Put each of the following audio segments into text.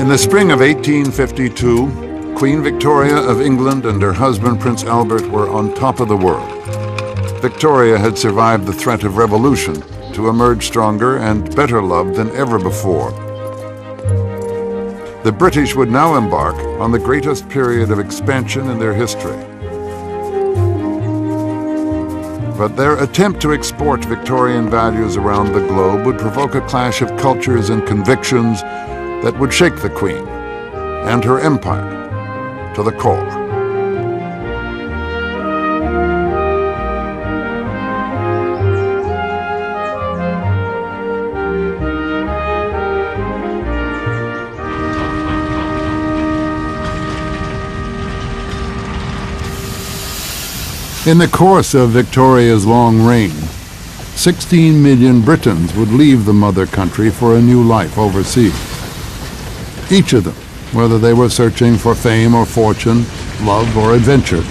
In the spring of 1852, Queen Victoria of England and her husband Prince Albert were on top of the world. Victoria had survived the threat of revolution to emerge stronger and better loved than ever before. The British would now embark on the greatest period of expansion in their history. But their attempt to export Victorian values around the globe would provoke a clash of cultures and convictions that would shake the Queen and her empire to the core. In the course of Victoria's long reign, 16 million Britons would leave the mother country for a new life overseas. Each of them, whether they were searching for fame or fortune, love or adventure,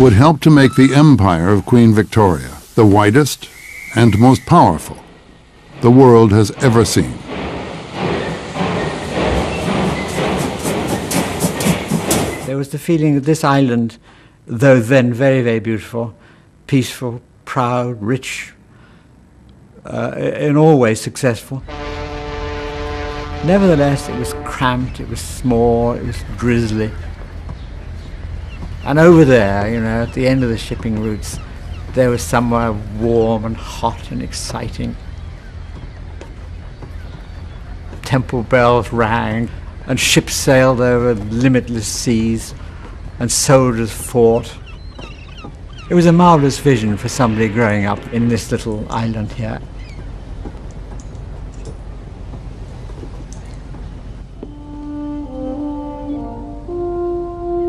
would help to make the empire of Queen Victoria the widest and most powerful the world has ever seen. There was the feeling that this island, though then very, very beautiful, peaceful, proud, rich, in all ways successful. Nevertheless, it was cramped, it was small, it was drizzly. And over there, you know, at the end of the shipping routes, there was somewhere warm and hot and exciting. Temple bells rang, and ships sailed over limitless seas, and soldiers fought. It was a marvelous vision for somebody growing up in this little island here.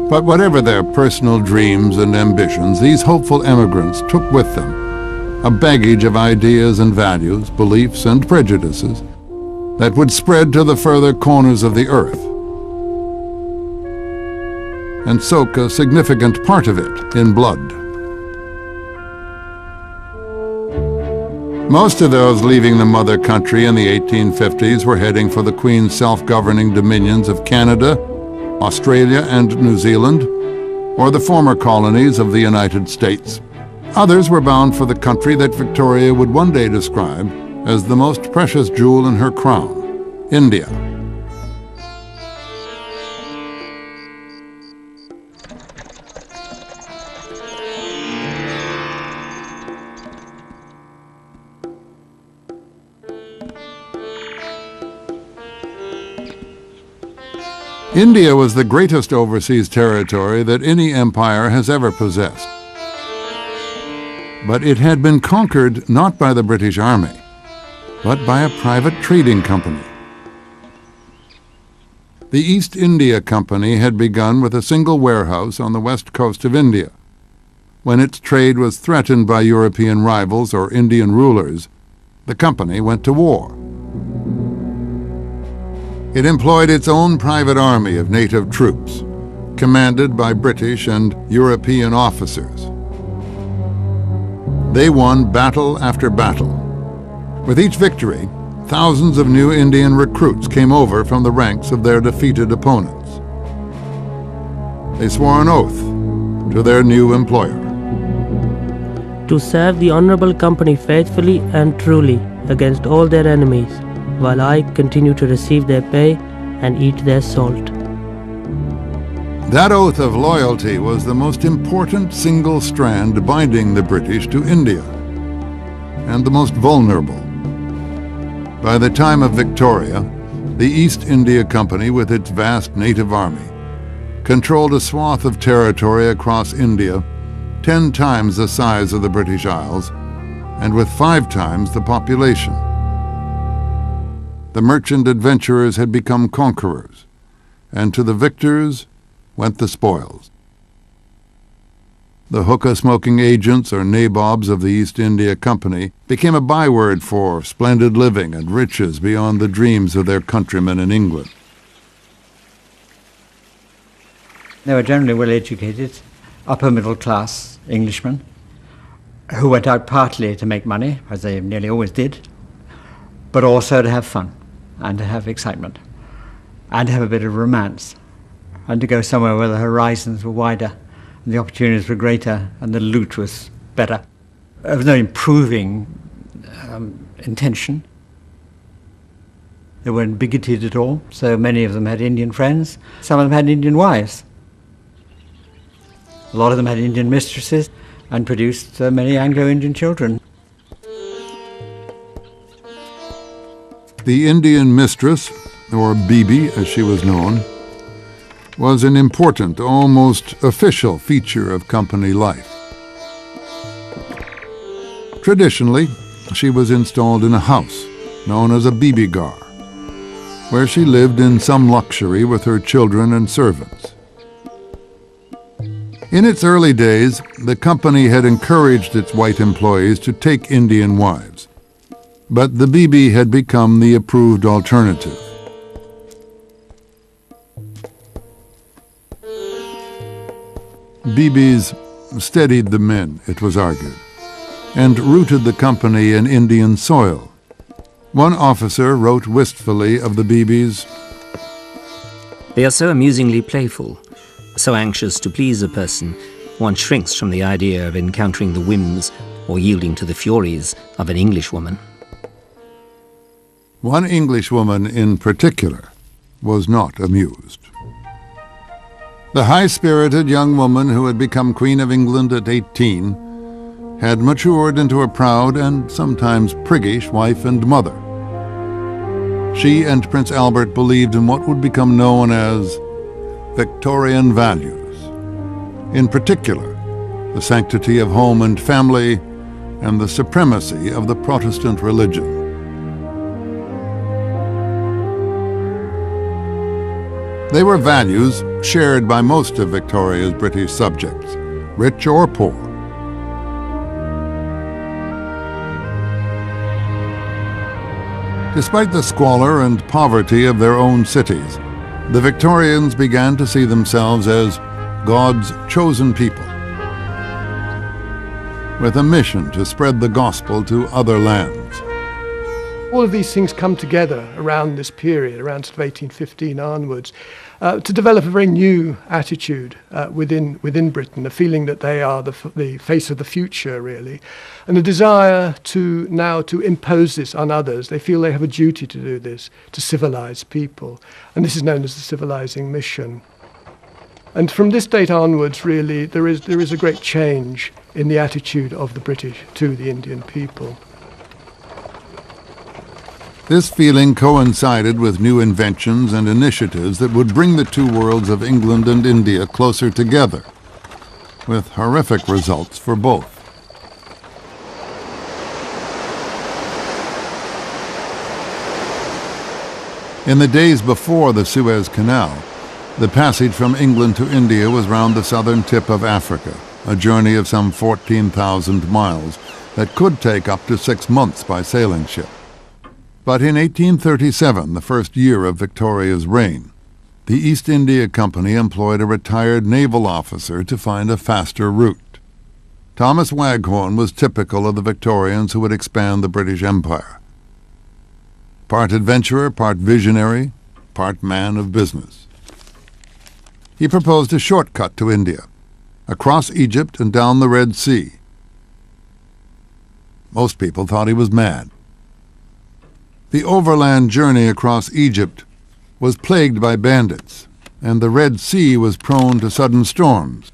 But whatever their personal dreams and ambitions, these hopeful emigrants took with them a baggage of ideas and values, beliefs and prejudices that would spread to the further corners of the earth and soak a significant part of it in blood. Most of those leaving the mother country in the 1850s were heading for the Queen's self-governing dominions of Canada, Australia and New Zealand, or the former colonies of the United States. Others were bound for the country that Victoria would one day describe as the most precious jewel in her crown, India. India was the greatest overseas territory that any empire has ever possessed. But it had been conquered not by the British Army, but by a private trading company. The East India Company had begun with a single warehouse on the west coast of India. When its trade was threatened by European rivals or Indian rulers, the company went to war. It employed its own private army of native troops, commanded by British and European officers. They won battle after battle. With each victory, thousands of new Indian recruits came over from the ranks of their defeated opponents. They swore an oath to their new employer. To serve the Honourable Company faithfully and truly against all their enemies, while I continue to receive their pay and eat their salt. That oath of loyalty was the most important single strand binding the British to India, and the most vulnerable. By the time of Victoria, the East India Company, with its vast native army, controlled a swath of territory across India 10 times the size of the British Isles, and with 5 times the population. The merchant adventurers had become conquerors, and to the victors went the spoils. The hookah-smoking agents or nabobs of the East India Company became a byword for splendid living and riches beyond the dreams of their countrymen in England. They were generally well-educated, upper-middle-class Englishmen who went out partly to make money, as they nearly always did, but also to have fun and to have excitement. and have a bit of romance, and to go somewhere where the horizons were wider and the opportunities were greater and the loot was better. There was no improving intention. They weren't bigoted at all, so many of them had Indian friends. Some of them had Indian wives. A lot of them had Indian mistresses and produced many Anglo-Indian children. The Indian mistress, or Bibi as she was known, was an important, almost official feature of company life. Traditionally, she was installed in a house known as a bibigar, where she lived in some luxury with her children and servants. In its early days, the company had encouraged its white employees to take Indian wives, but the bibi had become the approved alternative. Bibis steadied the men, it was argued, and rooted the company in Indian soil. One officer wrote wistfully of the bibis, "They are so amusingly playful, so anxious to please a person, one shrinks from the idea of encountering the whims or yielding to the furies of an Englishwoman." One Englishwoman in particular was not amused. The high-spirited young woman who had become Queen of England at 18 had matured into a proud and sometimes priggish wife and mother. She and Prince Albert believed in what would become known as Victorian values, in particular the sanctity of home and family and the supremacy of the Protestant religion. They were values shared by most of Victoria's British subjects, rich or poor. Despite the squalor and poverty of their own cities, the Victorians began to see themselves as God's chosen people, with a mission to spread the gospel to other lands. All of these things come together around this period, around sort of 1815 onwards, to develop a very new attitude within Britain, a feeling that they are the face of the future, really, and a desire to impose this on others. They feel they have a duty to do this, to civilize people, and this is known as the civilizing mission. And from this date onwards, really, there is a great change in the attitude of the British to the Indian people. This feeling coincided with new inventions and initiatives that would bring the two worlds of England and India closer together, with horrific results for both. In the days before the Suez Canal, the passage from England to India was round the southern tip of Africa, a journey of some 14,000 miles that could take up to 6 months by sailing ship. But in 1837, the first year of Victoria's reign, the East India Company employed a retired naval officer to find a faster route. Thomas Waghorn was typical of the Victorians who would expand the British Empire. Part adventurer, part visionary, part man of business. He proposed a shortcut to India, across Egypt and down the Red Sea. Most people thought he was mad. The overland journey across Egypt was plagued by bandits, and the Red Sea was prone to sudden storms.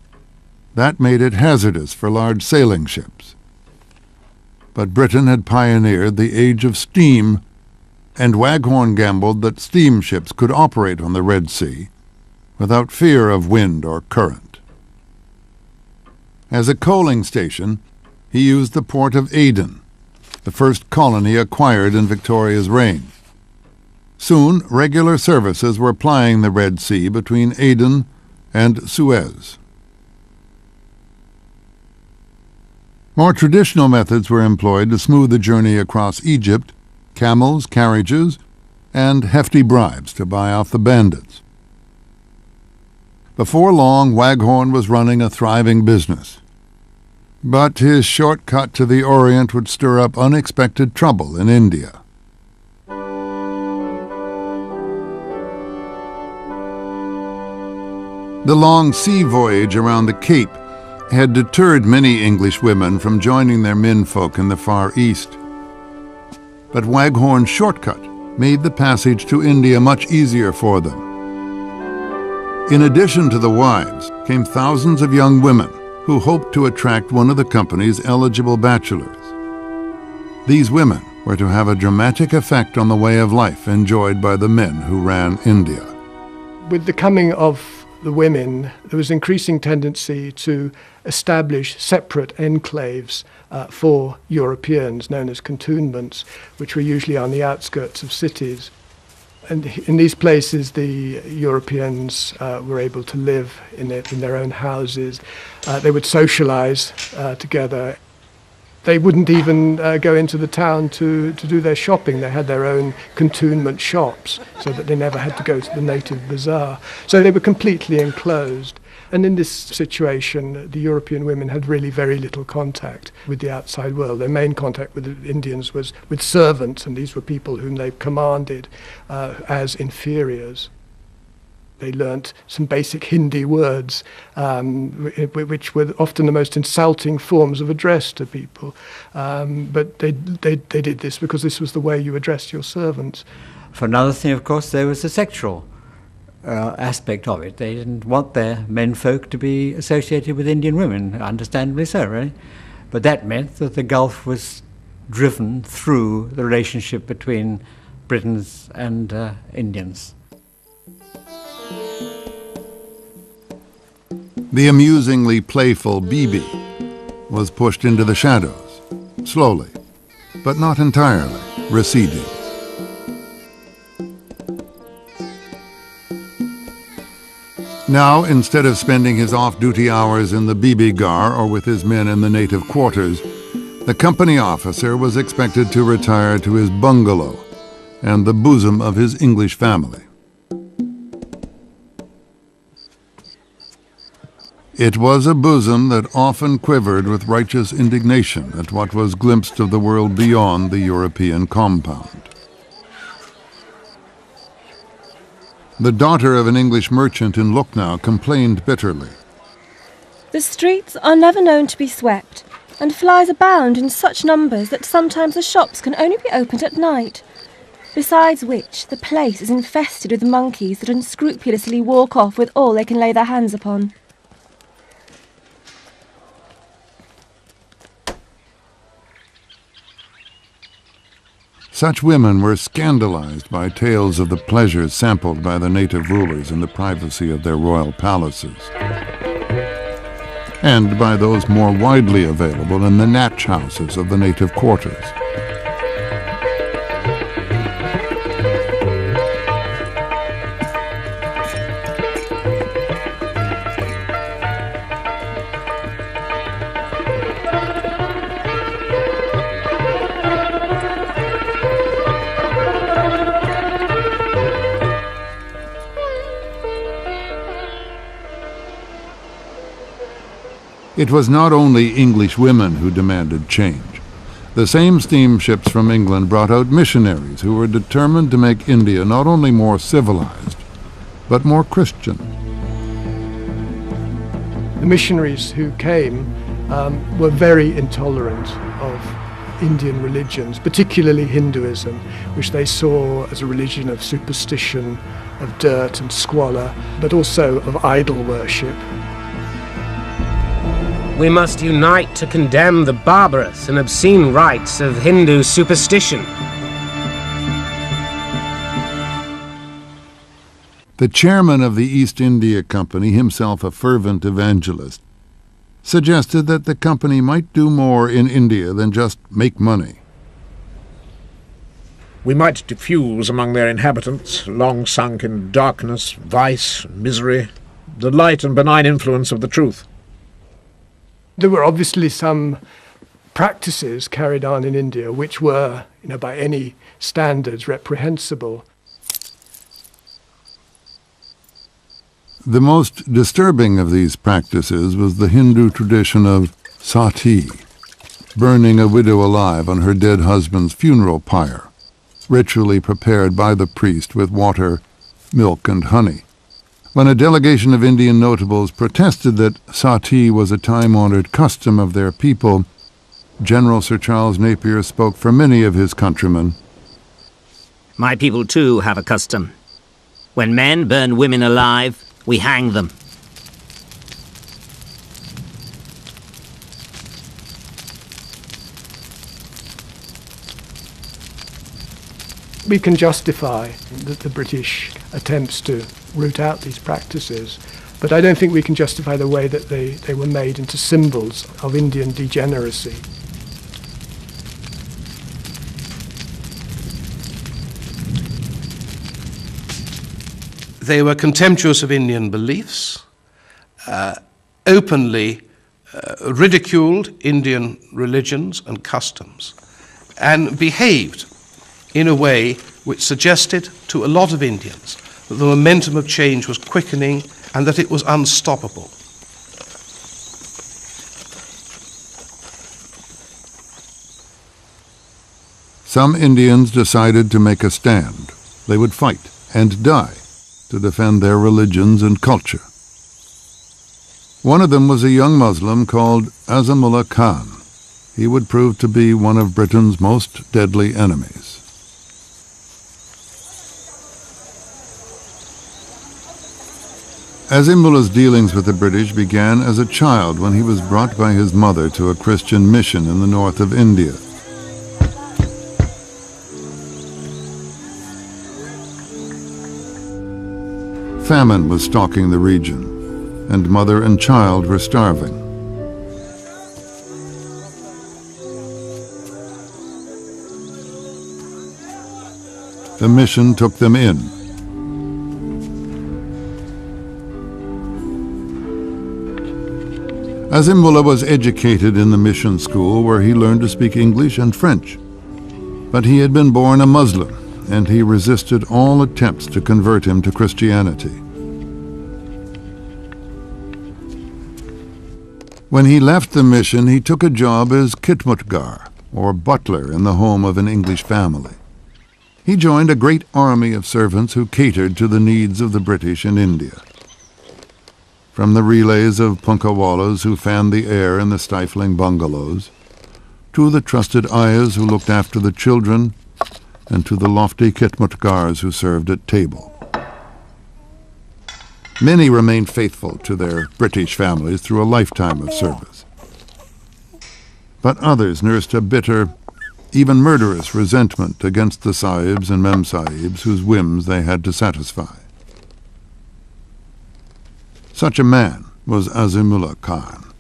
That made it hazardous for large sailing ships. But Britain had pioneered the age of steam, and Waghorn gambled that steamships could operate on the Red Sea without fear of wind or current. As a coaling station, he used the port of Aden, the first colony acquired in Victoria's reign. Soon, regular services were plying the Red Sea between Aden and Suez. More traditional methods were employed to smooth the journey across Egypt: camels, carriages, and hefty bribes to buy off the bandits. Before long, Waghorn was running a thriving business. But his shortcut to the Orient would stir up unexpected trouble in India. The long sea voyage around the Cape had deterred many English women from joining their menfolk in the Far East. But Waghorn's shortcut made the passage to India much easier for them. In addition to the wives came thousands of young women who hoped to attract one of the company's eligible bachelors. These women were to have a dramatic effect on the way of life enjoyed by the men who ran India. With the coming of the women, there was increasing tendency to establish separate enclaves for Europeans, known as cantonments, which were usually on the outskirts of cities. And in these places, the Europeans were able to live in their own houses. They would socialize together. They wouldn't even go into the town to do their shopping. They had their own cantonment shops, so that they never had to go to the native bazaar. So they were completely enclosed. And in this situation, the European women had really very little contact with the outside world. Their main contact with the Indians was with servants, and these were people whom they commanded as inferiors. They learnt some basic Hindi words, which were often the most insulting forms of address to people. But they did this because this was the way you addressed your servants. For another thing, of course, there was the sexual aspect of it. They didn't want their menfolk to be associated with Indian women, understandably so, really. But that meant that the gulf was driven through the relationship between Britons and Indians. The amusingly playful Bibi was pushed into the shadows, slowly, but not entirely, receding. Now, instead of spending his off-duty hours in the Bibi Gar or with his men in the native quarters, the company officer was expected to retire to his bungalow and the bosom of his English family. It was a bosom that often quivered with righteous indignation at what was glimpsed of the world beyond the European compound. The daughter of an English merchant in Lucknow complained bitterly. The streets are never known to be swept, and flies abound in such numbers that sometimes the shops can only be opened at night. Besides which, the place is infested with monkeys that unscrupulously walk off with all they can lay their hands upon. Such women were scandalized by tales of the pleasures sampled by the native rulers in the privacy of their royal palaces, and by those more widely available in the natch houses of the native quarters. It was not only English women who demanded change. The same steamships from England brought out missionaries who were determined to make India not only more civilized, but more Christian. The missionaries who came were very intolerant of Indian religions, particularly Hinduism, which they saw as a religion of superstition, of dirt and squalor, but also of idol worship. We must unite to condemn the barbarous and obscene rites of Hindu superstition. The chairman of the East India Company, himself a fervent evangelist, suggested that the company might do more in India than just make money. We might diffuse among their inhabitants, long sunk in darkness, vice, misery, the light and benign influence of the truth. There were obviously some practices carried on in India which were, by any standards, reprehensible. The most disturbing of these practices was the Hindu tradition of sati, burning a widow alive on her dead husband's funeral pyre, ritually prepared by the priest with water, milk, and honey, When a delegation of Indian notables protested that sati was a time-honored custom of their people, General Sir Charles Napier spoke for many of his countrymen. My people too have a custom. When men burn women alive, we hang them. We can justify the British attempts to root out these practices, but I don't think we can justify the way that they were made into symbols of Indian degeneracy. They were contemptuous of Indian beliefs, openly ridiculed Indian religions and customs, and behaved in a way which suggested to a lot of Indians that the momentum of change was quickening and that it was unstoppable. Some Indians decided to make a stand. They would fight and die to defend their religions and culture. One of them was a young Muslim called Azimullah Khan. He would prove to be one of Britain's most deadly enemies. Azimullah's dealings with the British began as a child when he was brought by his mother to a Christian mission in the north of India. Famine was stalking the region, and mother and child were starving. The mission took them in. Azimullah was educated in the mission school where he learned to speak English and French. But he had been born a Muslim, and he resisted all attempts to convert him to Christianity. When he left the mission, he took a job as khidmatgar, or butler, in the home of an English family. He joined a great army of servants who catered to the needs of the British in India. From the relays of punkawallas who fanned the air in the stifling bungalows, to the trusted ayahs who looked after the children, and to the lofty khidmatgars who served at table. Many remained faithful to their British families through a lifetime of service. But others nursed a bitter, even murderous resentment against the sahibs and mem-sahibs whose whims they had to satisfy. Such a man was Azimullah Khan.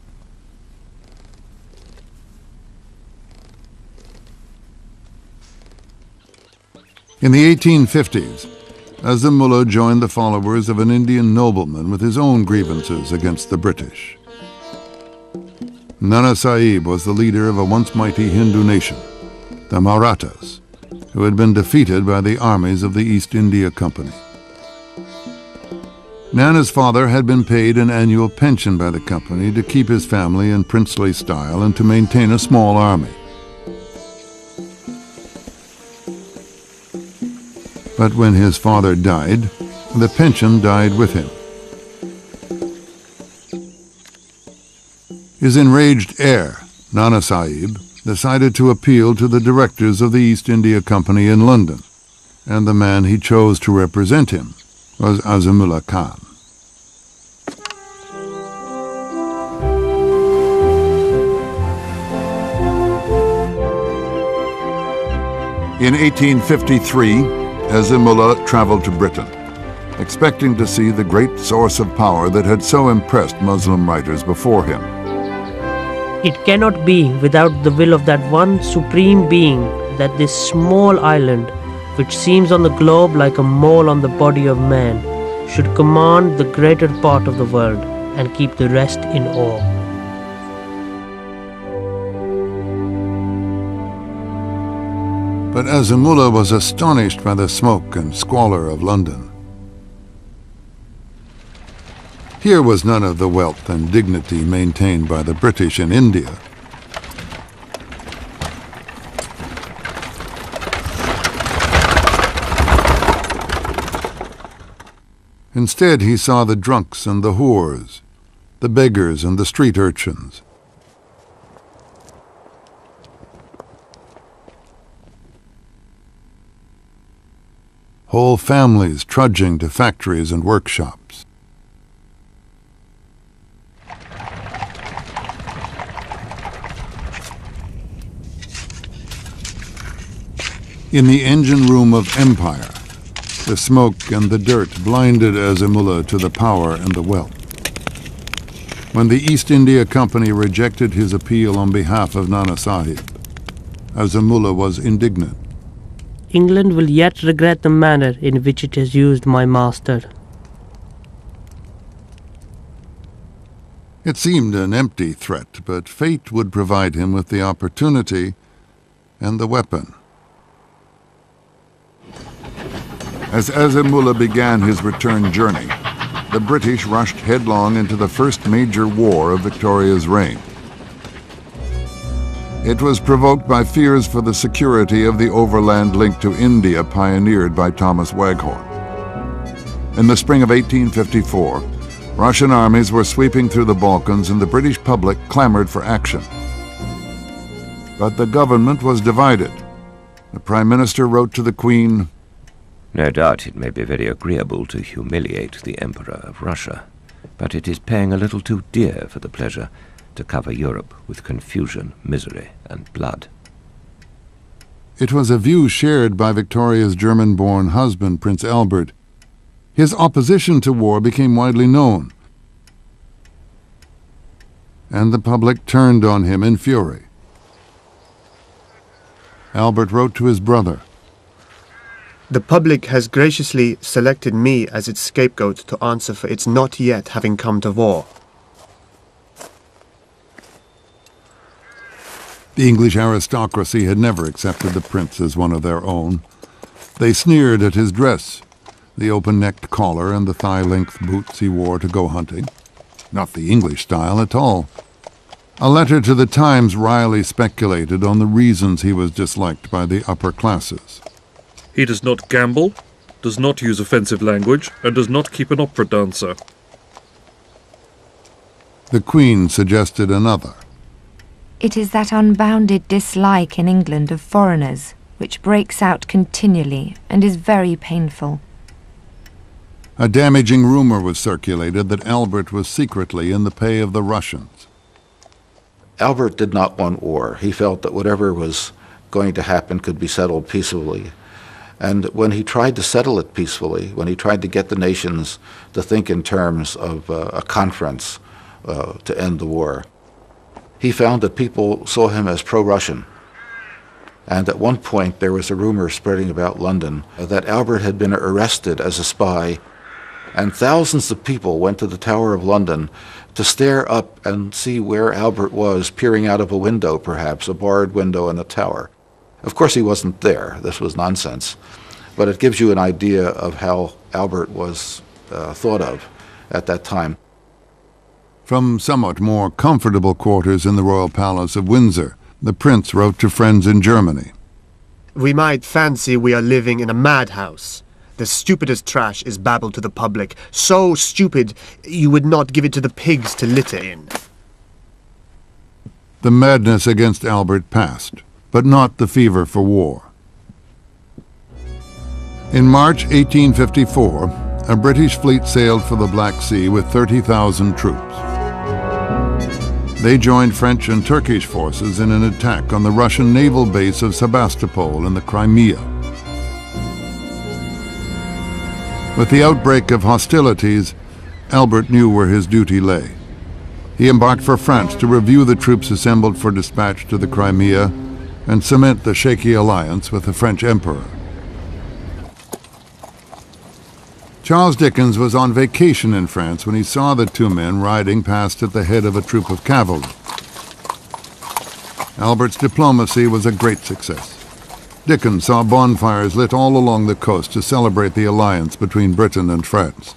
In the 1850s, Azimullah joined the followers of an Indian nobleman with his own grievances against the British. Nana Sahib was the leader of a once mighty Hindu nation, the Marathas, who had been defeated by the armies of the East India Company. Nana's father had been paid an annual pension by the company to keep his family in princely style and to maintain a small army. But when his father died, the pension died with him. His enraged heir, Nana Sahib, decided to appeal to the directors of the East India Company in London, and the man he chose to represent him was Azimullah Khan. In 1853, Azimullah traveled to Britain, expecting to see the great source of power that had so impressed Muslim writers before him. It cannot be without the will of that one supreme being that this small island, which seems on the globe like a mole on the body of man, should command the greater part of the world and keep the rest in awe. But Azimullah was astonished by the smoke and squalor of London. Here was none of the wealth and dignity maintained by the British in India. Instead, he saw the drunks and the whores, the beggars and the street urchins. Whole families trudging to factories and workshops. In the engine room of empire, the smoke and the dirt blinded Azimullah to the power and the wealth. When the East India Company rejected his appeal on behalf of Nana Sahib, Azimullah was indignant. England will yet regret the manner in which it has used my master. It seemed an empty threat, but fate would provide him with the opportunity and the weapon. As Azimullah began his return journey, the British rushed headlong into the first major war of Victoria's reign. It was provoked by fears for the security of the overland link to India pioneered by Thomas Waghorn. In the spring of 1854, Russian armies were sweeping through the Balkans and the British public clamored for action. But the government was divided. The Prime Minister wrote to the Queen, "No doubt it may be very agreeable to humiliate the Emperor of Russia, but it is paying a little too dear for the pleasure to cover Europe with confusion, misery, and blood." It was a view shared by Victoria's German-born husband, Prince Albert. His opposition to war became widely known, and the public turned on him in fury. Albert wrote to his brother, "The public has graciously selected me as its scapegoat to answer for its not yet having come to war." The English aristocracy had never accepted the prince as one of their own. They sneered at his dress, the open-necked collar and the thigh-length boots he wore to go hunting. Not the English style at all. A letter to the Times wryly speculated on the reasons he was disliked by the upper classes. "He does not gamble, does not use offensive language, and does not keep an opera dancer." The Queen suggested another. "It is that unbounded dislike in England of foreigners, which breaks out continually and is very painful." A damaging rumor was circulated that Albert was secretly in the pay of the Russians. Albert did not want war. He felt that whatever was going to happen could be settled peacefully. And when he tried to settle it peacefully, when he tried to get the nations to think in terms of a conference to end the war, he found that people saw him as pro-Russian. And at one point there was a rumor spreading about London that Albert had been arrested as a spy, and thousands of people went to the Tower of London to stare up and see where Albert was, peering out of a window perhaps, a barred window in the tower. Of course he wasn't there. This was nonsense. But it gives you an idea of how Albert was thought of at that time. From somewhat more comfortable quarters in the royal palace of Windsor, the prince wrote to friends in Germany. "We might fancy we are living in a madhouse. The stupidest trash is babbled to the public, so stupid you would not give it to the pigs to litter in." The madness against Albert passed, but not the fever for war. In March 1854, a British fleet sailed for the Black Sea with 30,000 troops. They joined French and Turkish forces in an attack on the Russian naval base of Sebastopol in the Crimea. With the outbreak of hostilities, Albert knew where his duty lay. He embarked for France to review the troops assembled for dispatch to the Crimea and cement the shaky alliance with the French Emperor. Charles Dickens was on vacation in France when he saw the two men riding past at the head of a troop of cavalry. Albert's diplomacy was a great success. Dickens saw bonfires lit all along the coast to celebrate the alliance between Britain and France.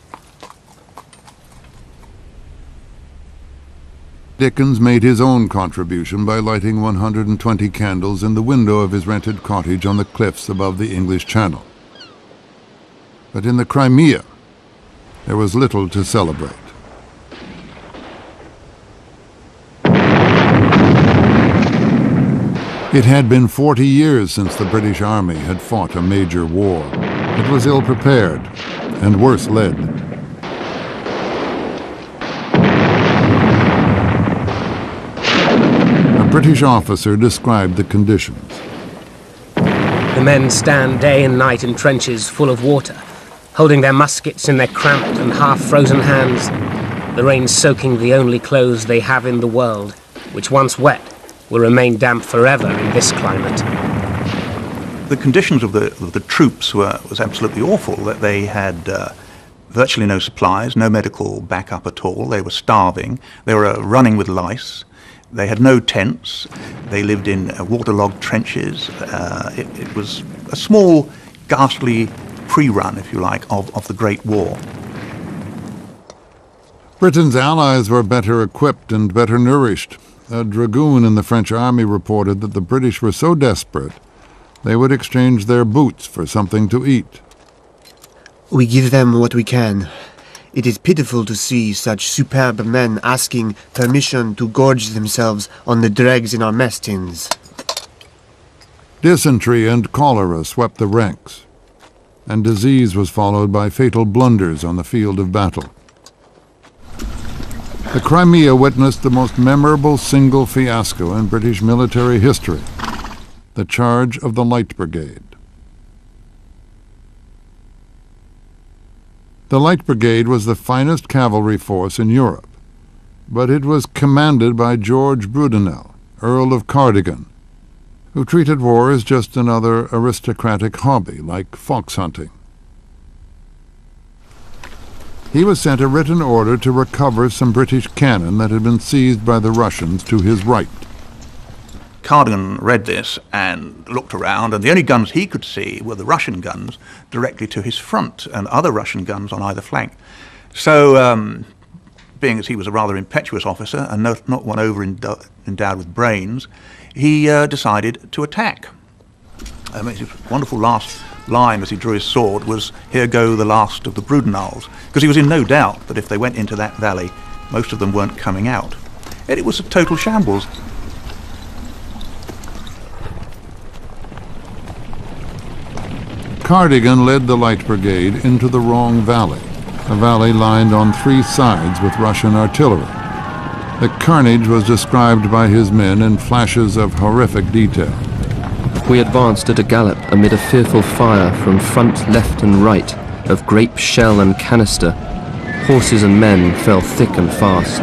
Dickens made his own contribution by lighting 120 candles in the window of his rented cottage on the cliffs above the English Channel. But in the Crimea, there was little to celebrate. It had been 40 years since the British Army had fought a major war. It was ill-prepared and worse led. A British officer described the conditions. The men stand day and night in trenches full of water, holding their muskets in their cramped and half-frozen hands, the rain soaking the only clothes they have in the world, which once wet will remain damp forever in this climate. The conditions of the troops was absolutely awful. That they had virtually no supplies, no medical backup at all. They were starving. They were running with lice. They had no tents. They lived in waterlogged trenches. It was a small, ghastly pre-run, if you like, of the Great War. Britain's allies were better equipped and better nourished. A dragoon in the French army reported that the British were so desperate they would exchange their boots for something to eat. We give them what we can. It is pitiful to see such superb men asking permission to gorge themselves on the dregs in our mess tins. Dysentery and cholera swept the ranks, and disease was followed by fatal blunders on the field of battle. The Crimea witnessed the most memorable single fiasco in British military history, the charge of the Light Brigade. The Light Brigade was the finest cavalry force in Europe, but it was commanded by George Brudenell, Earl of Cardigan, who treated war as just another aristocratic hobby like fox hunting. He was sent a written order to recover some British cannon that had been seized by the Russians to his right. Cardigan read this and looked around, and the only guns he could see were the Russian guns directly to his front and other Russian guns on either flank. So, being as he was a rather impetuous officer and not one endowed with brains, he decided to attack. His wonderful last line as he drew his sword was, "Here go the last of the Brudenells," because he was in no doubt that if they went into that valley, most of them weren't coming out. And it was a total shambles. Cardigan led the Light Brigade into the wrong valley, a valley lined on three sides with Russian artillery. The carnage was described by his men in flashes of horrific detail. We advanced at a gallop amid a fearful fire from front, left and right, of grape, shell and canister. Horses and men fell thick and fast.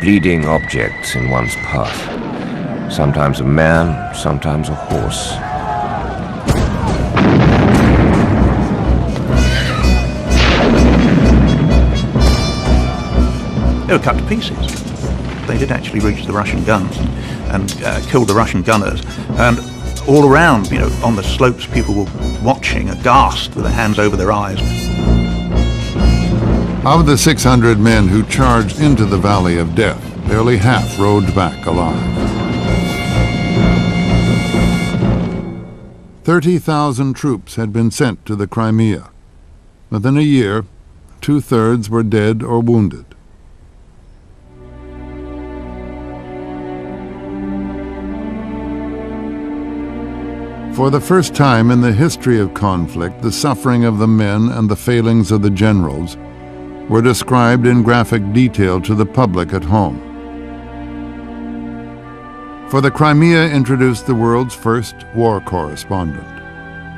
Bleeding objects in one's path. Sometimes a man, sometimes a horse. They were cut to pieces. They did actually reach the Russian guns and killed the Russian gunners. And all around, on the slopes, people were watching, aghast, with their hands over their eyes. Of the 600 men who charged into the Valley of Death, barely half rode back alive. 30,000 troops had been sent to the Crimea. Within a year, 2/3 were dead or wounded. For the first time in the history of conflict, the suffering of the men and the failings of the generals were described in graphic detail to the public at home. For the Crimea introduced the world's first war correspondent,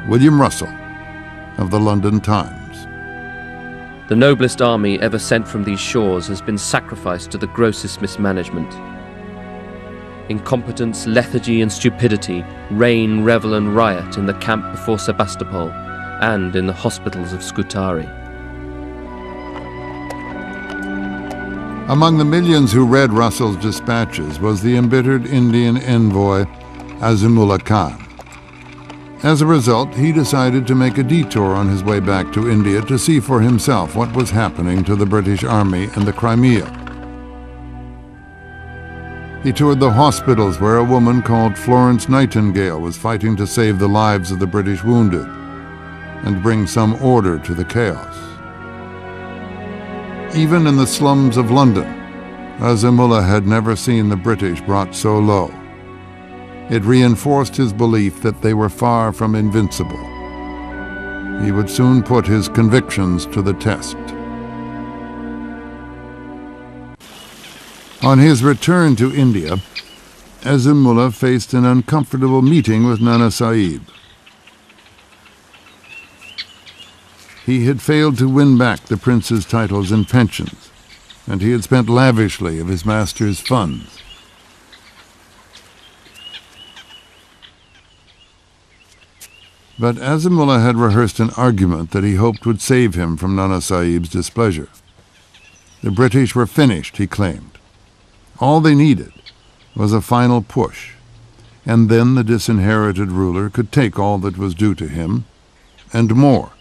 William Russell, of the London Times. The noblest army ever sent from these shores has been sacrificed to the grossest mismanagement. Incompetence, lethargy and stupidity reign, revel and riot in the camp before Sebastopol and in the hospitals of Scutari. Among the millions who read Russell's dispatches was the embittered Indian envoy Azimullah Khan. As a result, he decided to make a detour on his way back to India to see for himself what was happening to the British Army in the Crimea. He toured the hospitals where a woman called Florence Nightingale was fighting to save the lives of the British wounded and bring some order to the chaos. Even in the slums of London, Azimullah had never seen the British brought so low. It reinforced his belief that they were far from invincible. He would soon put his convictions to the test. On his return to India, Azimullah faced an uncomfortable meeting with Nana Sahib. He had failed to win back the prince's titles and pensions, and he had spent lavishly of his master's funds. But Azimullah had rehearsed an argument that he hoped would save him from Nana Sahib's displeasure. The British were finished, he claimed. All they needed was a final push, and then the disinherited ruler could take all that was due to him, and more.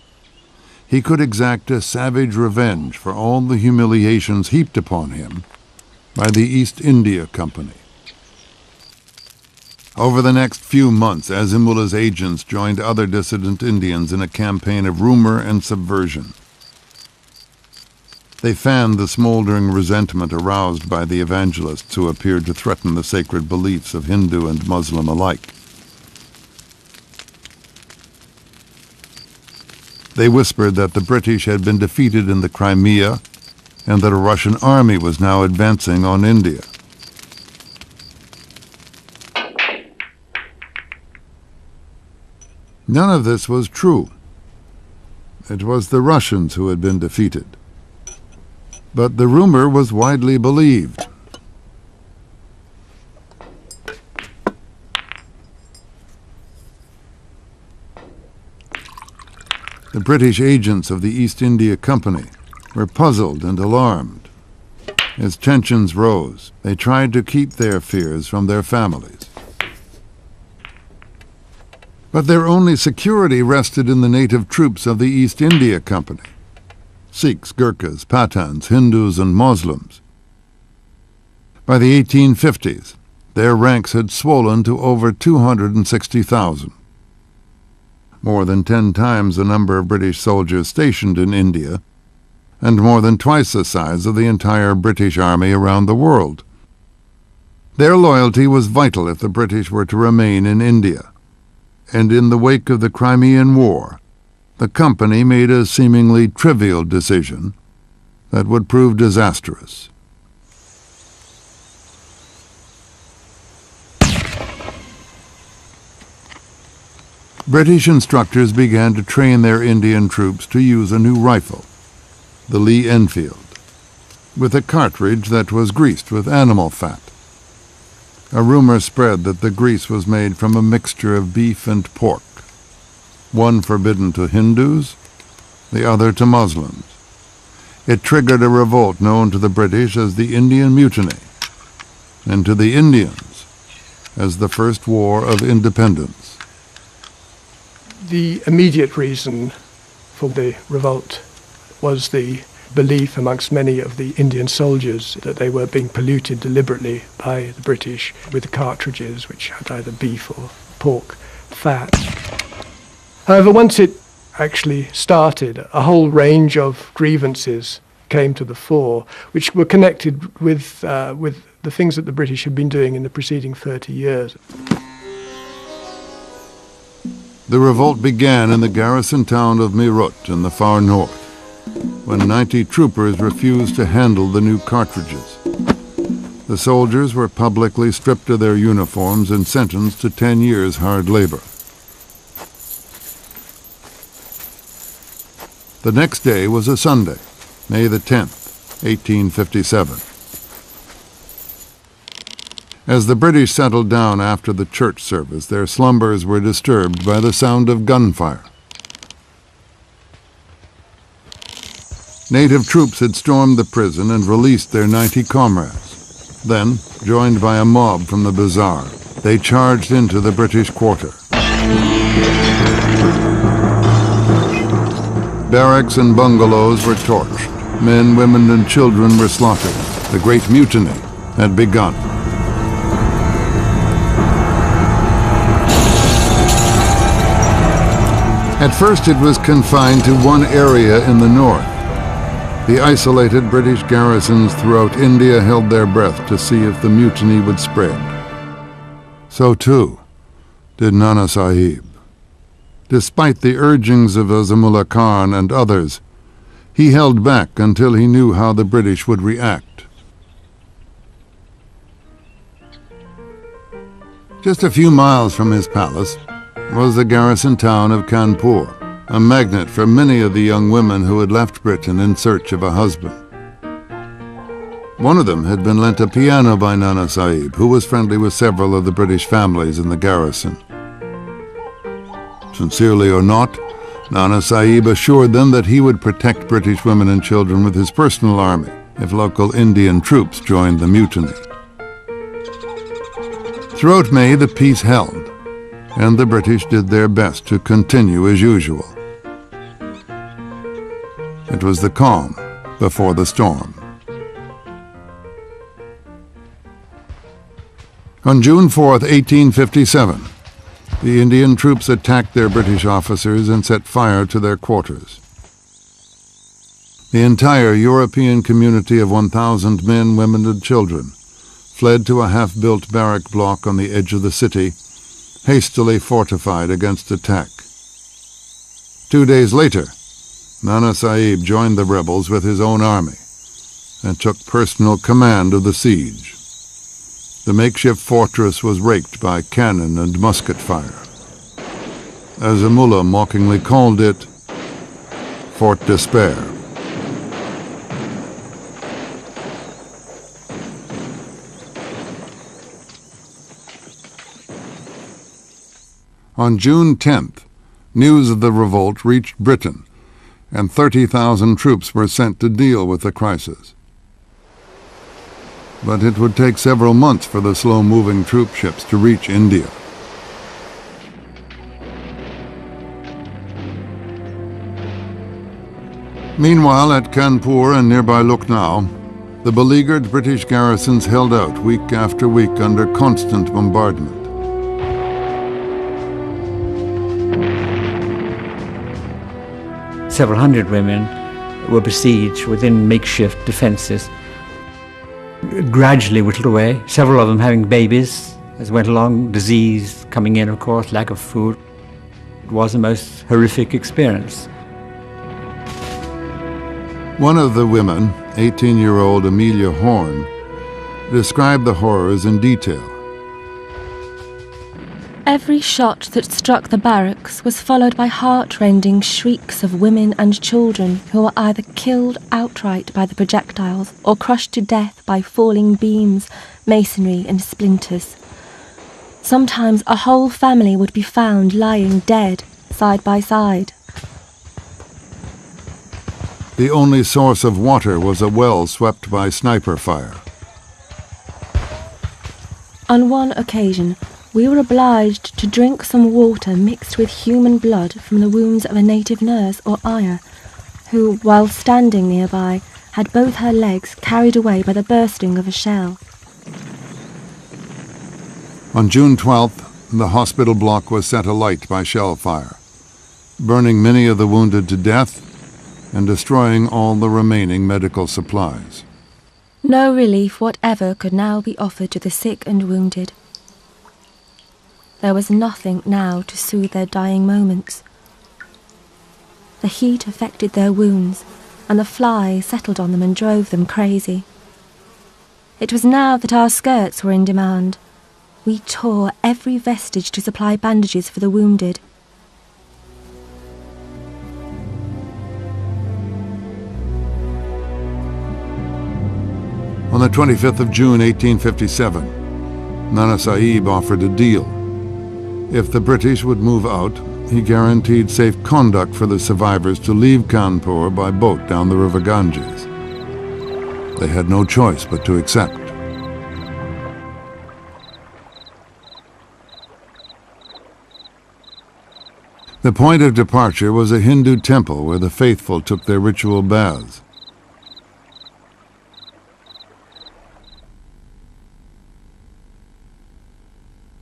He could exact a savage revenge for all the humiliations heaped upon him by the East India Company. Over the next few months, Azimullah's agents joined other dissident Indians in a campaign of rumor and subversion. They fanned the smoldering resentment aroused by the evangelists who appeared to threaten the sacred beliefs of Hindu and Muslim alike. They whispered that the British had been defeated in the Crimea and that a Russian army was now advancing on India. None of this was true. It was the Russians who had been defeated. But the rumor was widely believed. The British agents of the East India Company were puzzled and alarmed. As tensions rose, they tried to keep their fears from their families. But their only security rested in the native troops of the East India Company. Sikhs, Gurkhas, Pathans, Hindus, and Muslims. By the 1850s, their ranks had swollen to over 260,000. More than 10 times the number of British soldiers stationed in India, and more than twice the size of the entire British army around the world. Their loyalty was vital if the British were to remain in India, and in the wake of the Crimean War, the company made a seemingly trivial decision that would prove disastrous. British instructors began to train their Indian troops to use a new rifle, the Lee Enfield, with a cartridge that was greased with animal fat. A rumor spread that the grease was made from a mixture of beef and pork, one forbidden to Hindus, the other to Muslims. It triggered a revolt known to the British as the Indian Mutiny, and to the Indians as the First War of Independence. The immediate reason for the revolt was the belief amongst many of the Indian soldiers that they were being polluted deliberately by the British with the cartridges which had either beef or pork fat. However, once it actually started, a whole range of grievances came to the fore, which were connected with the things that the British had been doing in the preceding 30 years. The revolt began in the garrison town of Meerut in the far north, when 90 troopers refused to handle the new cartridges. The soldiers were publicly stripped of their uniforms and sentenced to 10 years hard labor. The next day was a Sunday, May the 10th, 1857. As the British settled down after the church service, their slumbers were disturbed by the sound of gunfire. Native troops had stormed the prison and released their 90 comrades. Then, joined by a mob from the bazaar, they charged into the British quarter. Barracks and bungalows were torched. Men, women, and children were slaughtered. The Great Mutiny had begun. At first it was confined to one area in the north. The isolated British garrisons throughout India held their breath to see if the mutiny would spread. So too did Nana Sahib. Despite the urgings of Azimullah Khan and others, he held back until he knew how the British would react. Just a few miles from his palace was the garrison town of Kanpur, a magnet for many of the young women who had left Britain in search of a husband. One of them had been lent a piano by Nana Sahib, who was friendly with several of the British families in the garrison. Sincerely or not, Nana Sahib assured them that he would protect British women and children with his personal army if local Indian troops joined the mutiny. Throughout May, the peace held, and the British did their best to continue as usual. It was the calm before the storm. On June 4, 1857, the Indian troops attacked their British officers and set fire to their quarters. The entire European community of 1,000 men, women, and children fled to a half-built barrack block on the edge of the city, hastily fortified against attack. 2 days later, Nana Sahib joined the rebels with his own army and took personal command of the siege. The makeshift fortress was raked by cannon and musket fire. Azimullah mockingly called it Fort Despair. On June 10th, news of the revolt reached Britain, and 30,000 troops were sent to deal with the crisis. But it would take several months for the slow-moving troop ships to reach India. Meanwhile, at Kanpur and nearby Lucknow, the beleaguered British garrisons held out week after week under constant bombardment. Several hundred women were besieged within makeshift defences. Gradually whittled away, several of them having babies as went along, disease coming in, of course, lack of food. It was a most horrific experience. One of the women, 18-year-old Amelia Horn, described the horrors in detail. Every shot that struck the barracks was followed by heart-rending shrieks of women and children who were either killed outright by the projectiles or crushed to death by falling beams, masonry and splinters. Sometimes a whole family would be found lying dead, side by side. The only source of water was a well swept by sniper fire. On one occasion, we were obliged to drink some water mixed with human blood from the wounds of a native nurse or ayah, who, while standing nearby, had both her legs carried away by the bursting of a shell. On June 12th, the hospital block was set alight by shell fire, burning many of the wounded to death and destroying all the remaining medical supplies. No relief whatever could now be offered to the sick and wounded. There was nothing now to soothe their dying moments. The heat affected their wounds, and the flies settled on them and drove them crazy. It was now that our skirts were in demand. We tore every vestige to supply bandages for the wounded. On the 25th of June, 1857, Nana Sahib offered a deal. If the British would move out, he guaranteed safe conduct for the survivors to leave Kanpur by boat down the river Ganges. They had no choice but to accept. The point of departure was a Hindu temple where the faithful took their ritual baths.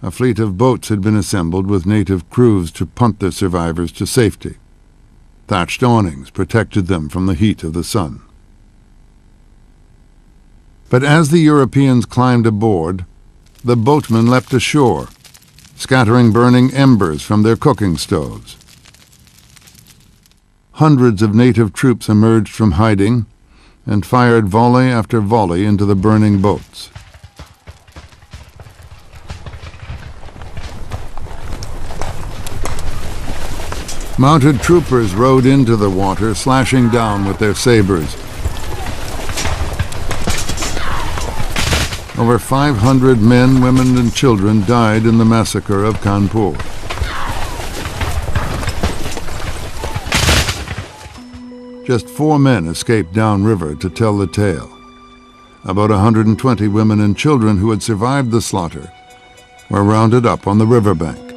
A fleet of boats had been assembled with native crews to punt the survivors to safety. Thatched awnings protected them from the heat of the sun. But as the Europeans climbed aboard, the boatmen leapt ashore, scattering burning embers from their cooking stoves. Hundreds of native troops emerged from hiding and fired volley after volley into the burning boats. Mounted troopers rode into the water, slashing down with their sabers. Over 500 men, women, and children died in the massacre of Kanpur. Just 4 men escaped downriver to tell the tale. About 120 women and children who had survived the slaughter were rounded up on the riverbank.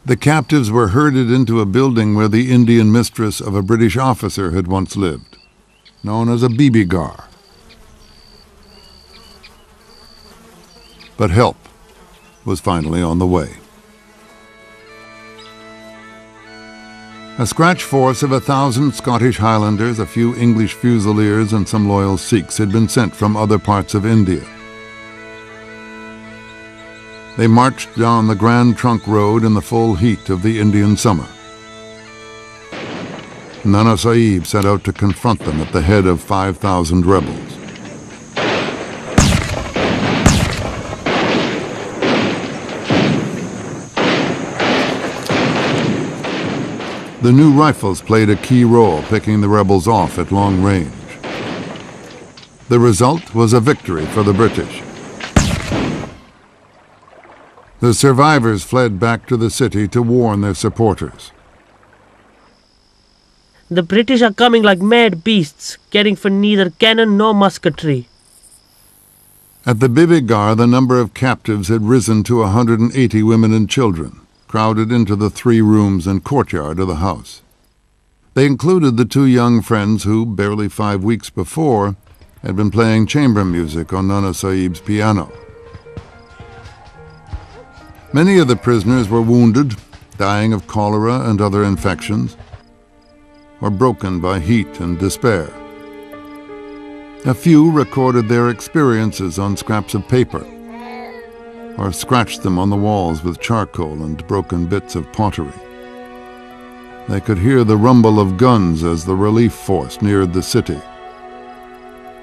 The captives were herded into a building where the Indian mistress of a British officer had once lived, known as a bibigar. But help was finally on the way. A scratch force of 1,000 Scottish Highlanders, a few English Fusiliers, and some loyal Sikhs had been sent from other parts of India. They marched down the Grand Trunk Road in the full heat of the Indian summer. Nana Sahib set out to confront them at the head of 5,000 rebels. The new rifles played a key role, picking the rebels off at long range. The result was a victory for the British. The survivors fled back to the city to warn their supporters. The British are coming like mad beasts, caring for neither cannon nor musketry. At the bibigar, the number of captives had risen to 180 women and children, crowded into the 3 rooms and courtyard of the house. They included the 2 young friends who, barely 5 weeks before, had been playing chamber music on Nana Sahib's piano. Many of the prisoners were wounded, dying of cholera and other infections, or broken by heat and despair. A few recorded their experiences on scraps of paper, or scratched them on the walls with charcoal and broken bits of pottery. They could hear the rumble of guns as the relief force neared the city.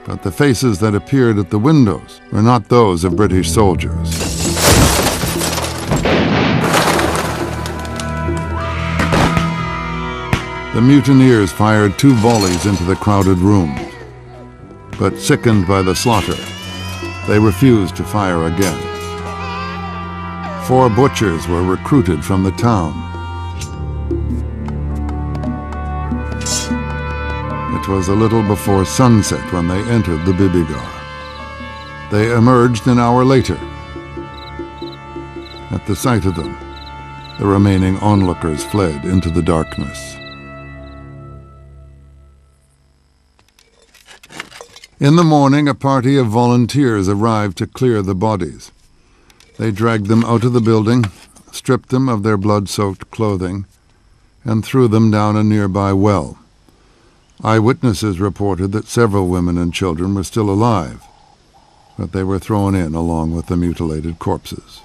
But the faces that appeared at the windows were not those of British soldiers. The mutineers fired 2 volleys into the crowded rooms, but sickened by the slaughter, they refused to fire again. 4 butchers were recruited from the town. It was a little before sunset when they entered the bibigar. They emerged an hour later. At the sight of them, the remaining onlookers fled into the darkness. In the morning, a party of volunteers arrived to clear the bodies. They dragged them out of the building, stripped them of their blood-soaked clothing, and threw them down a nearby well. Eyewitnesses reported that several women and children were still alive, but they were thrown in along with the mutilated corpses.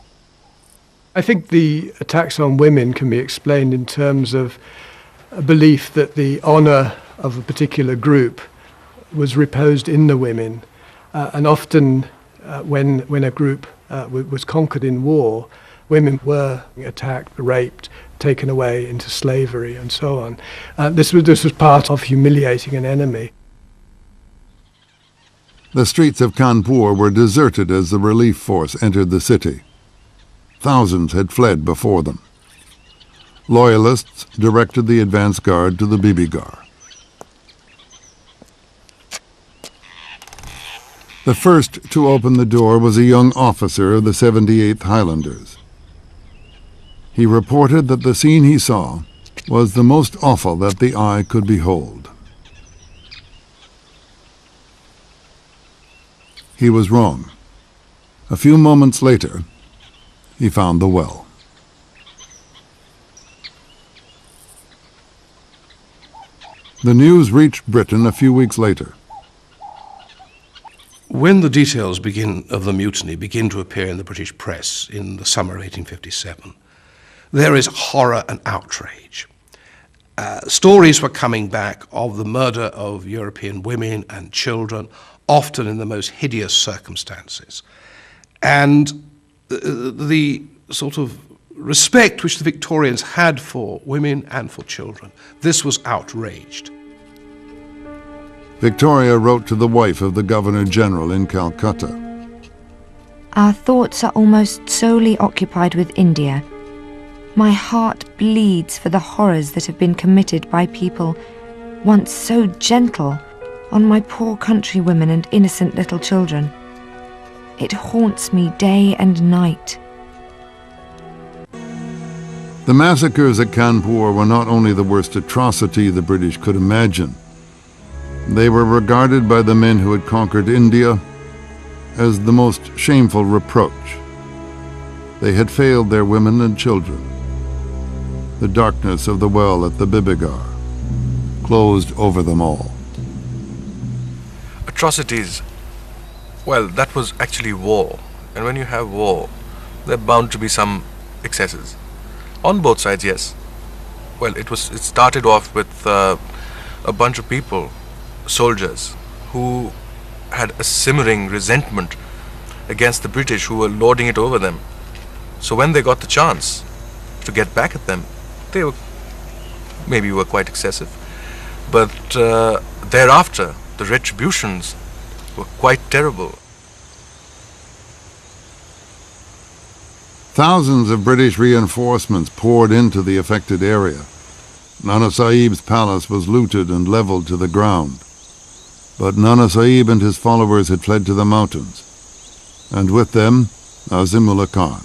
I think the attacks on women can be explained in terms of a belief that the honour of a particular group was reposed in the women, and often when a group was conquered in war, women were attacked, raped, taken away into slavery, and so on. This was part of humiliating an enemy. The streets of Kanpur were deserted as the relief force entered the city. Thousands had fled before them. Loyalists directed the advance guard to the bibigar. The first to open the door was a young officer of the 78th Highlanders. He reported that the scene he saw was the most awful that the eye could behold. He was wrong. A few moments later, he found the well. The news reached Britain a few weeks later. When the details of the mutiny begin to appear in the British press in the summer of 1857, there is horror and outrage. Stories were coming back of the murder of European women and children, often in the most hideous circumstances. And the sort of respect which the Victorians had for women and for children, this was outraged. Victoria wrote to the wife of the Governor-General in Calcutta. Our thoughts are almost solely occupied with India. My heart bleeds for the horrors that have been committed by people once so gentle on my poor countrywomen and innocent little children. It haunts me day and night. The massacres at Kanpur were not only the worst atrocity the British could imagine. They were regarded by the men who had conquered India as the most shameful reproach. They had failed their women and children. The darkness of the well at the Bibigar closed over them all. Atrocities, well, that was actually war. And when you have war, there are bound to be some excesses. On both sides, yes. Well, it started off with a bunch of people, soldiers, who had a simmering resentment against the British who were lording it over them. So when they got the chance to get back at them, they were quite excessive. But thereafter, the retributions were quite terrible. Thousands of British reinforcements poured into the affected area. Nana Sahib's palace was looted and leveled to the ground. But Nana Sahib and his followers had fled to the mountains, and with them Azimullah Khan.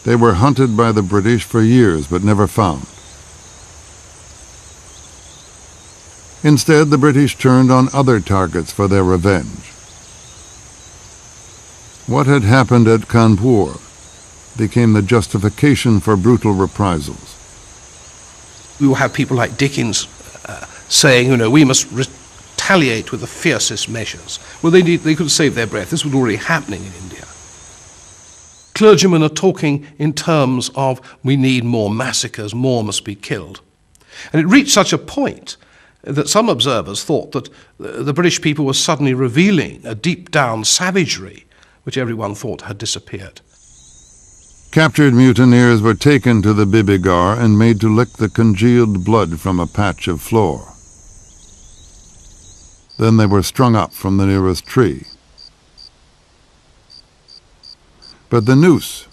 They were hunted by the British for years but never found. Instead, the British turned on other targets for their revenge. What had happened at Kanpur became the justification for brutal reprisals. We will have people like Dickens saying, we must retaliate with the fiercest measures. Well, they could save their breath. This was already happening in India. Clergymen are talking in terms of we need more massacres, more must be killed. And it reached such a point that some observers thought that the British people were suddenly revealing a deep-down savagery which everyone thought had disappeared. Captured mutineers were taken to the Bibigar and made to lick the congealed blood from a patch of floor. Then they were strung up from the nearest tree. But the noose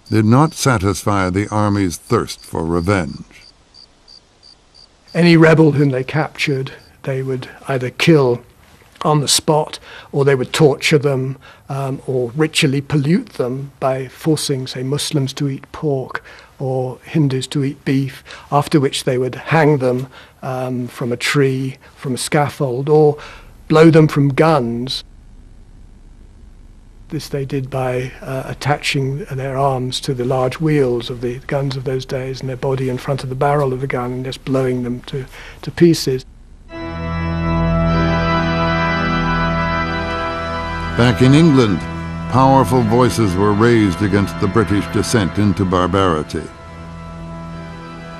did not satisfy the army's thirst for revenge. Any rebel whom they captured, they would either kill on the spot, or they would torture them, or ritually pollute them by forcing, say, Muslims to eat pork or Hindus to eat beef, after which they would hang them from a tree, from a scaffold, or blow them from guns. This they did by attaching their arms to the large wheels of the guns of those days and their body in front of the barrel of the gun and just blowing them to pieces. Back in England, powerful voices were raised against the British descent into barbarity.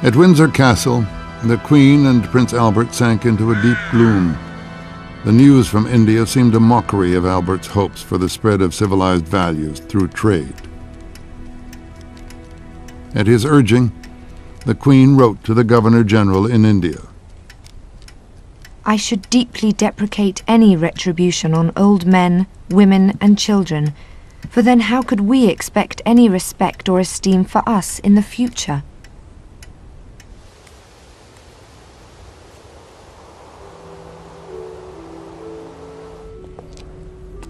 At Windsor Castle, the Queen and Prince Albert sank into a deep gloom. The news from India seemed a mockery of Albert's hopes for the spread of civilized values through trade. At his urging, the Queen wrote to the Governor-General in India. I should deeply deprecate any retribution on old men, women and children, for then how could we expect any respect or esteem for us in the future?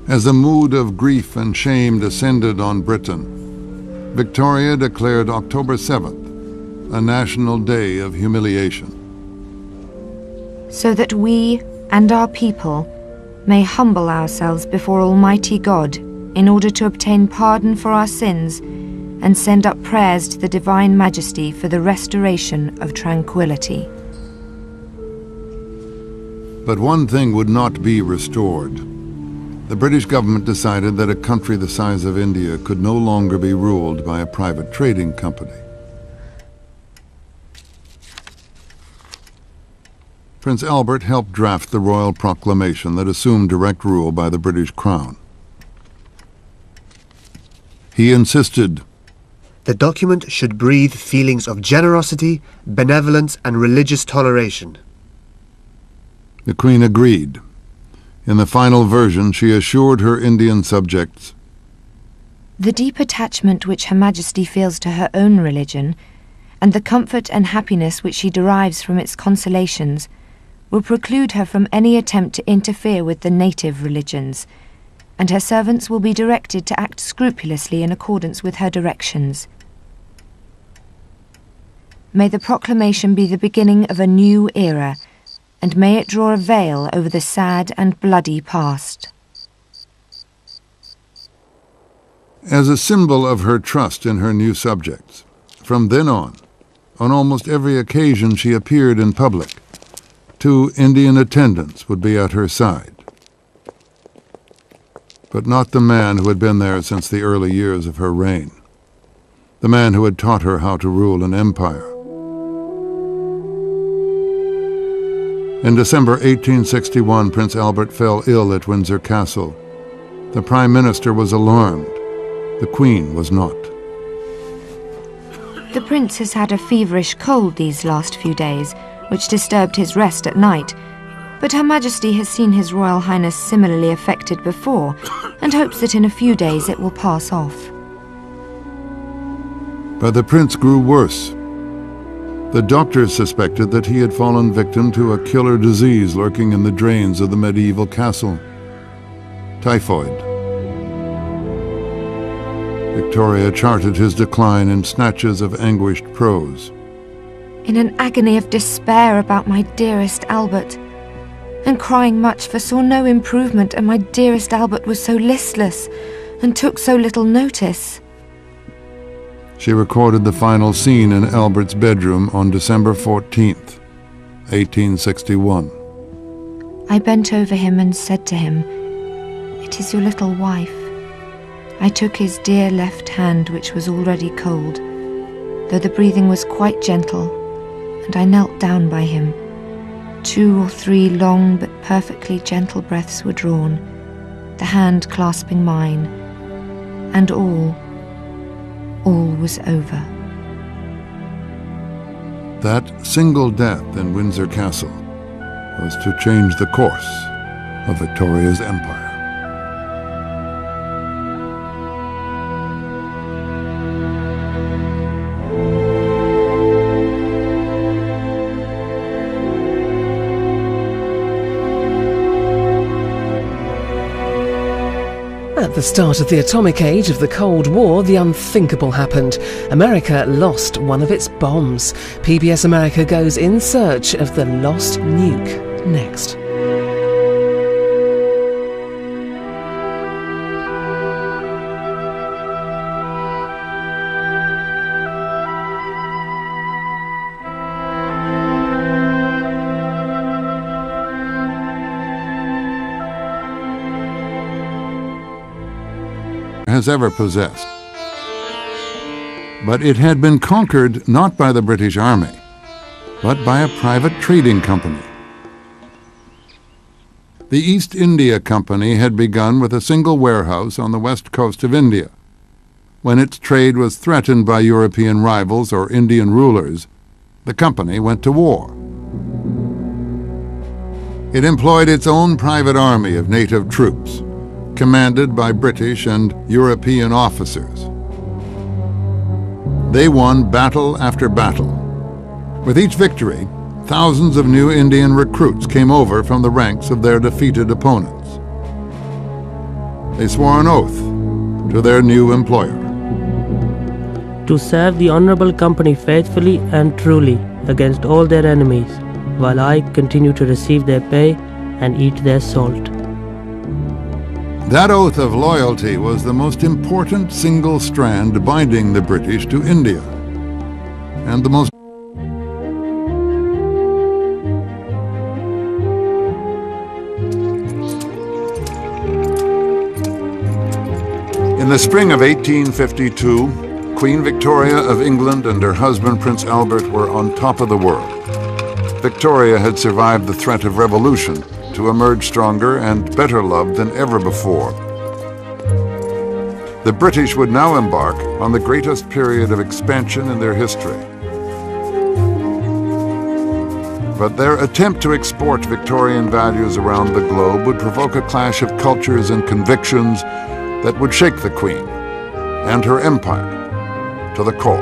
As a mood of grief and shame descended on Britain, Victoria declared October 7th a national day of humiliation. So that we and our people may humble ourselves before Almighty God in order to obtain pardon for our sins and send up prayers to the Divine Majesty for the restoration of tranquility. But one thing would not be restored. The British government decided that a country the size of India could no longer be ruled by a private trading company. Prince Albert helped draft the royal proclamation that assumed direct rule by the British Crown. He insisted, "The document should breathe feelings of generosity, benevolence, and religious toleration." The Queen agreed. In the final version, she assured her Indian subjects, "The deep attachment which Her Majesty feels to her own religion, and the comfort and happiness which she derives from its consolations, will preclude her from any attempt to interfere with the native religions, and her servants will be directed to act scrupulously in accordance with her directions. May the proclamation be the beginning of a new era, and may it draw a veil over the sad and bloody past." as a symbol of her trust in her new subjects. From then on almost every occasion she appeared in public, 2 Indian attendants would be at her side. But not the man who had been there since the early years of her reign, the man who had taught her how to rule an empire. In December 1861, Prince Albert fell ill at Windsor Castle. The Prime Minister was alarmed. The Queen was not. The Prince has had a feverish cold these last few days, which disturbed his rest at night, but Her Majesty has seen His Royal Highness similarly affected before, and hopes that in a few days it will pass off. But the Prince grew worse. The doctors suspected that he had fallen victim to a killer disease lurking in the drains of the medieval castle. Typhoid. Victoria charted his decline in snatches of anguished prose. In an agony of despair about my dearest Albert, and crying much for saw no improvement, and my dearest Albert was so listless, and took so little notice. She recorded the final scene in Albert's bedroom on December 14th, 1861. I bent over him and said to him, "It is your little wife." I took his dear left hand, which was already cold, though the breathing was quite gentle, and I knelt down by him. 2 or 3 long but perfectly gentle breaths were drawn, the hand clasping mine, and all was over. That single death in Windsor Castle was to change the course of Victoria's empire. At the start of the atomic age of the Cold War, the unthinkable happened. America lost one of its bombs. PBS America goes in search of the lost nuke. Next. Has ever possessed. But it had been conquered not by the British Army, but by a private trading company. The East India Company had begun with a single warehouse on the west coast of India. When its trade was threatened by European rivals or Indian rulers, the company went to war. It employed its own private army of native troops, commanded by British and European officers. They won battle after battle. With each victory, thousands of new Indian recruits came over from the ranks of their defeated opponents. They swore an oath to their new employer. To serve the Honourable Company faithfully and truly against all their enemies, while I continue to receive their pay and eat their salt. That oath of loyalty was the most important single strand binding the British to India, and the most In the spring of 1852, Queen Victoria of England and her husband Prince Albert were on top of the world. Victoria had survived the threat of revolution to emerge stronger and better loved than ever before. The British would now embark on the greatest period of expansion in their history. But their attempt to export Victorian values around the globe would provoke a clash of cultures and convictions that would shake the Queen and her empire to the core.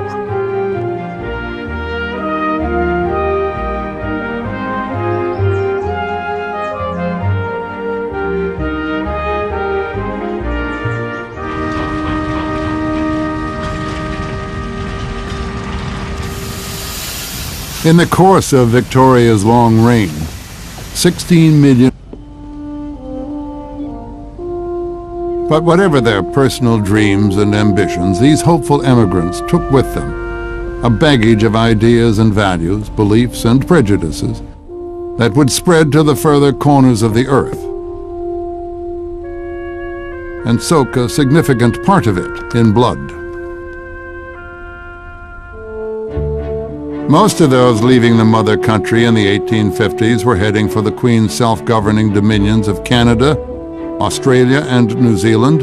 In the course of Victoria's long reign, 16 million. But whatever their personal dreams and ambitions, these hopeful emigrants took with them a baggage of ideas and values, beliefs and prejudices that would spread to the further corners of the earth and soak a significant part of it in blood. Most of those leaving the mother country in the 1850s were heading for the Queen's self-governing dominions of Canada, Australia and New Zealand,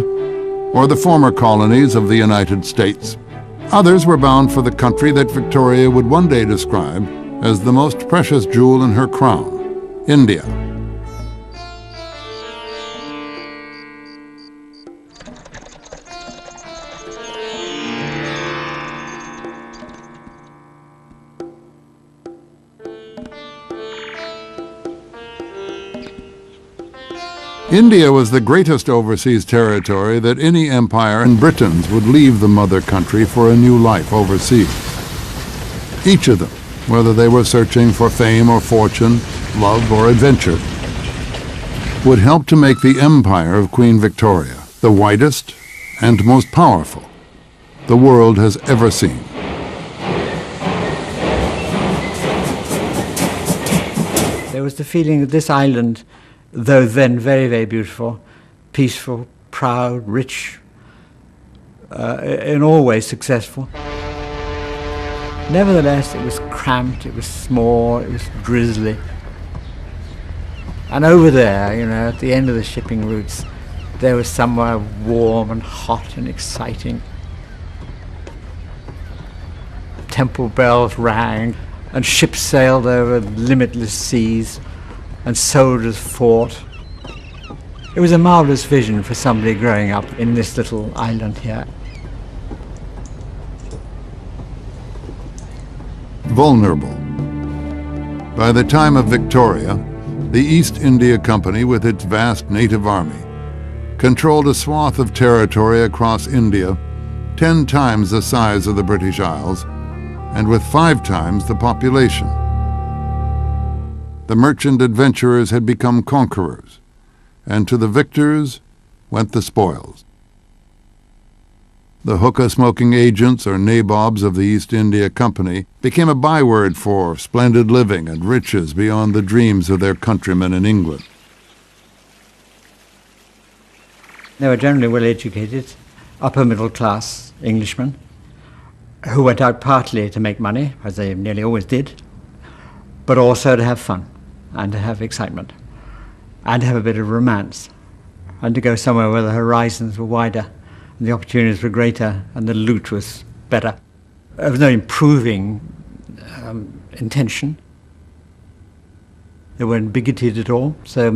or the former colonies of the United States. Others were bound for the country that Victoria would one day describe as the most precious jewel in her crown, India. India was the greatest overseas territory that any empire, and Britons would leave the mother country for a new life overseas. Each of them, whether they were searching for fame or fortune, love or adventure, would help to make the empire of Queen Victoria the widest and most powerful the world has ever seen. There was the feeling that this island, though then very, very beautiful, peaceful, proud, rich, in all ways successful. Nevertheless, it was cramped, it was small, it was drizzly. And over there, you know, at the end of the shipping routes, there was somewhere warm and hot and exciting. Temple bells rang, and ships sailed over limitless seas, and soldiers fought. It was a marvelous vision for somebody growing up in this little island here. Vulnerable. By the time of Victoria, the East India Company, with its vast native army, controlled a swath of territory across India 10 times the size of the British Isles and with 5 times the population. The merchant adventurers had become conquerors, and to the victors went the spoils. The hookah-smoking agents or nabobs of the East India Company became a byword for splendid living and riches beyond the dreams of their countrymen in England. They were generally well-educated, upper-middle-class Englishmen who went out partly to make money, as they nearly always did, but also to have fun and to have excitement and to have a bit of romance and to go somewhere where the horizons were wider and the opportunities were greater and the loot was better. There was no improving intention. They weren't bigoted at all, so